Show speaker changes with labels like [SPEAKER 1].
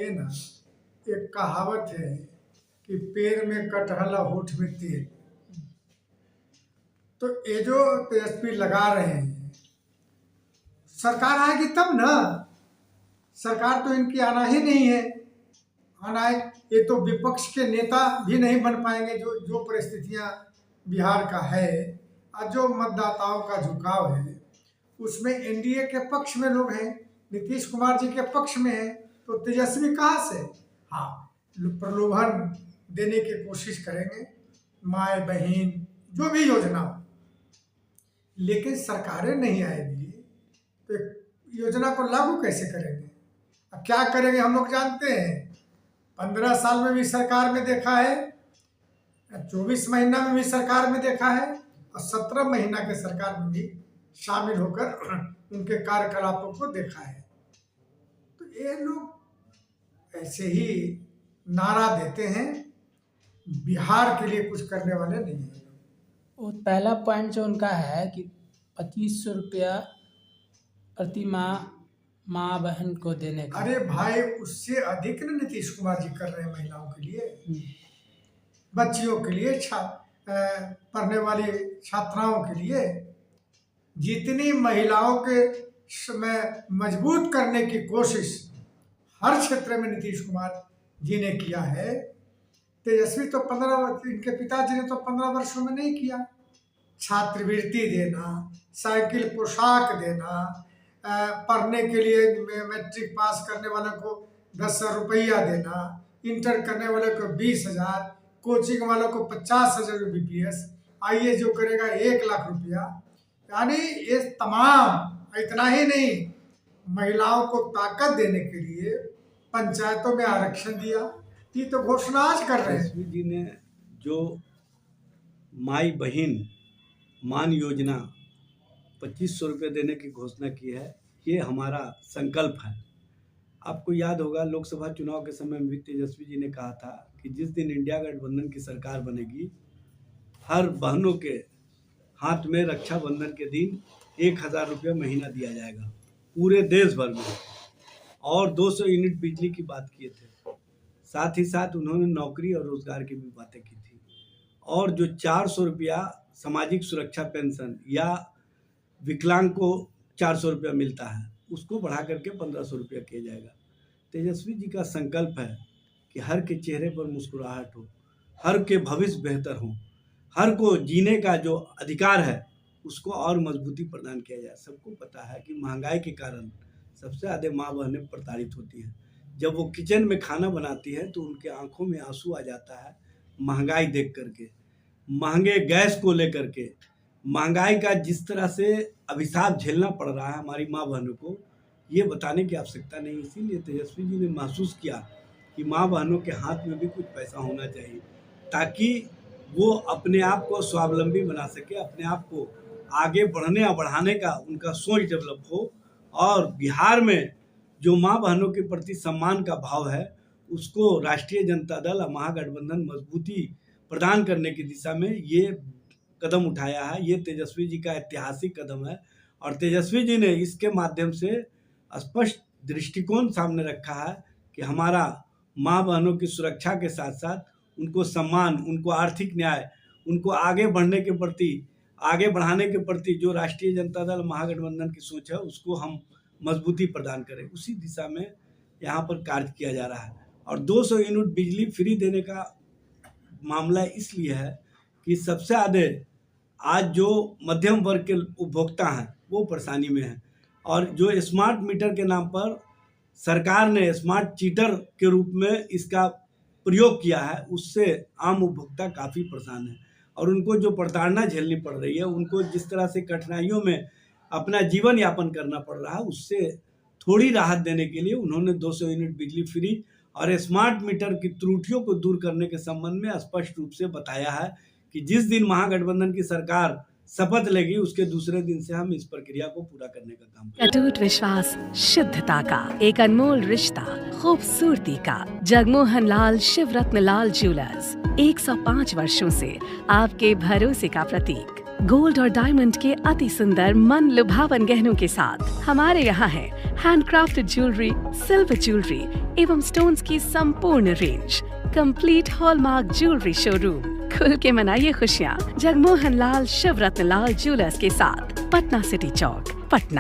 [SPEAKER 1] ये ना, एक कहावत है कि पैर में कटहल और होठ में तेल। तो ये जो तेजस्वी लगा रहे हैं, सरकार आएगी तब ना। सरकार तो इनकी आना ही नहीं है। आना है, ये तो विपक्ष के नेता भी नहीं बन पाएंगे। जो जो परिस्थितियां बिहार का है और जो मतदाताओं का झुकाव है, उसमें एनडीए के पक्ष में लोग हैं, नीतीश कुमार जी के पक्ष में है, तो तेजस्वी कहाँ से? हाँ, प्रलोभन देने की कोशिश करेंगे, माए बहन जो भी योजना हो, लेकिन सरकारें नहीं आएगी तो योजना को लागू कैसे करेंगे? अब क्या करेंगे हम लोग जानते हैं। 15 साल में भी सरकार में देखा है, 24 महीना में भी सरकार में देखा है, और 17 महीना के सरकार में भी शामिल होकर उनके कार्यकलापों को देखा है। तो ये लोग ऐसे ही नारा देते हैं, बिहार के लिए कुछ करने वाले नहीं हैं।
[SPEAKER 2] वो पहला पॉइंट जो उनका है कि 2500 रुपया प्रति माँ बहन को देने का।
[SPEAKER 1] अरे भाई, उससे अधिक न नीतीश कुमार जी कर रहे हैं महिलाओं के लिए, बच्चियों के लिए, पढ़ने वाली छात्राओं के लिए। जितनी महिलाओं के समय मजबूत करने की कोशिश हर क्षेत्र में नीतीश कुमार जी ने किया है, तेजस्वी तो 15, इनके पिताजी ने तो 15 वर्षों में नहीं किया। छात्रवृत्ति देना, साइकिल पोशाक देना, पढ़ने के लिए मैट्रिक पास करने वाले को 10,000 रुपया देना, इंटर करने वाले को 20,000, कोचिंग वालों को 50,000 BPS, IAS जो करेगा 1 लाख रुपया। यानी ये तमाम, इतना ही नहीं, महिलाओं को ताकत देने के लिए पंचायतों में आरक्षण दिया। ये तो घोषणा आज कर रहे हैं।
[SPEAKER 3] जी ने जो माई बहन मान योजना 2500 रुपये देने की घोषणा की है, ये हमारा संकल्प है। आपको याद होगा लोकसभा चुनाव के समय में भी तेजस्वी जी ने कहा था कि जिस दिन इंडिया गठबंधन की सरकार बनेगी, हर बहनों के हाथ में रक्षाबंधन के दिन 1000 रुपये महीना दिया जाएगा पूरे देश भर में, और 200 यूनिट बिजली की बात किए थे। साथ ही साथ उन्होंने नौकरी और रोजगार की भी बातें की थी। और जो 400 रुपया सामाजिक सुरक्षा पेंशन या विकलांग को 400 रुपया मिलता है, उसको बढ़ा करके 1500 रुपया किया जाएगा। तेजस्वी जी का संकल्प है कि हर के चेहरे पर मुस्कुराहट हो, हर के भविष्य बेहतर हो, हर को जीने का जो अधिकार है उसको और मजबूती प्रदान किया जाए। सबको पता है कि महंगाई के कारण सबसे ज़्यादा माँ बहनें प्रताड़ित होती हैं। जब वो किचन में खाना बनाती है तो उनके आंखों में आंसू आ जाता है महंगाई देख करके, महंगे गैस को लेकर के, महंगाई का जिस तरह से अभिशाप झेलना पड़ रहा है हमारी माँ बहनों को, ये बताने की आवश्यकता नहीं। इसीलिए तेजस्वी जी ने महसूस किया कि माँ बहनों के हाथ में भी कुछ पैसा होना चाहिए, ताकि वो अपने आप को स्वावलंबी बना सके, अपने आप को आगे बढ़ने और बढ़ाने का उनका सोच डेवलप हो। और बिहार में जो माँ बहनों के प्रति सम्मान का भाव है, उसको राष्ट्रीय जनता दल और महागठबंधन मजबूती प्रदान करने की दिशा में ये कदम उठाया है। ये तेजस्वी जी का ऐतिहासिक कदम है, और तेजस्वी जी ने इसके माध्यम से स्पष्ट दृष्टिकोण सामने रखा है कि हमारा माँ बहनों की सुरक्षा के साथ साथ उनको सम्मान, उनको आर्थिक न्याय, उनको आगे बढ़ने के प्रति, आगे बढ़ाने के प्रति जो राष्ट्रीय जनता दल महागठबंधन की सोच है उसको हम मजबूती प्रदान करें। उसी दिशा में यहाँ पर कार्य किया जा रहा है। और 200 यूनिट बिजली फ्री देने का मामला इसलिए है कि सबसे ज़्यादा आज जो मध्यम वर्ग के उपभोक्ता हैं वो परेशानी में हैं, और जो स्मार्ट मीटर के नाम पर सरकार ने स्मार्ट चीटर के रूप में इसका प्रयोग किया है, उससे आम उपभोक्ता काफ़ी परेशान है। और उनको जो प्रताड़ना झेलनी पड़ रही है, उनको जिस तरह से कठिनाइयों में अपना जीवन यापन करना पड़ रहा है, उससे थोड़ी राहत देने के लिए उन्होंने 200 यूनिट बिजली फ्री और स्मार्ट मीटर की त्रुटियों को दूर करने के संबंध में स्पष्ट रूप से बताया है कि जिस दिन महागठबंधन की सरकार शपथ लेगी उसके दूसरे दिन से हम इस प्रक्रिया को पूरा करने का काम करेंगे।
[SPEAKER 4] अटूट विश्वास, शुद्धता का एक अनमोल रिश्ता, खूबसूरती का। जगमोहन लाल शिवरत्न लाल ज्वेलर्स, 105 वर्षों से आपके भरोसे का प्रतीक। गोल्ड और डायमंड के अति सुंदर मन लुभावन गहनों के साथ हमारे यहाँ है हैंडक्राफ्टेड ज्वेलरी, सिल्वर ज्वेलरी एवं स्टोन्स की संपूर्ण range. Complete hallmark jewellery showroom. खुल के मनाइए खुशियाँ जगमोहन लाल शिवरत्न लाल ज्वेलर्स के साथ, पटना सिटी चौक, पटना।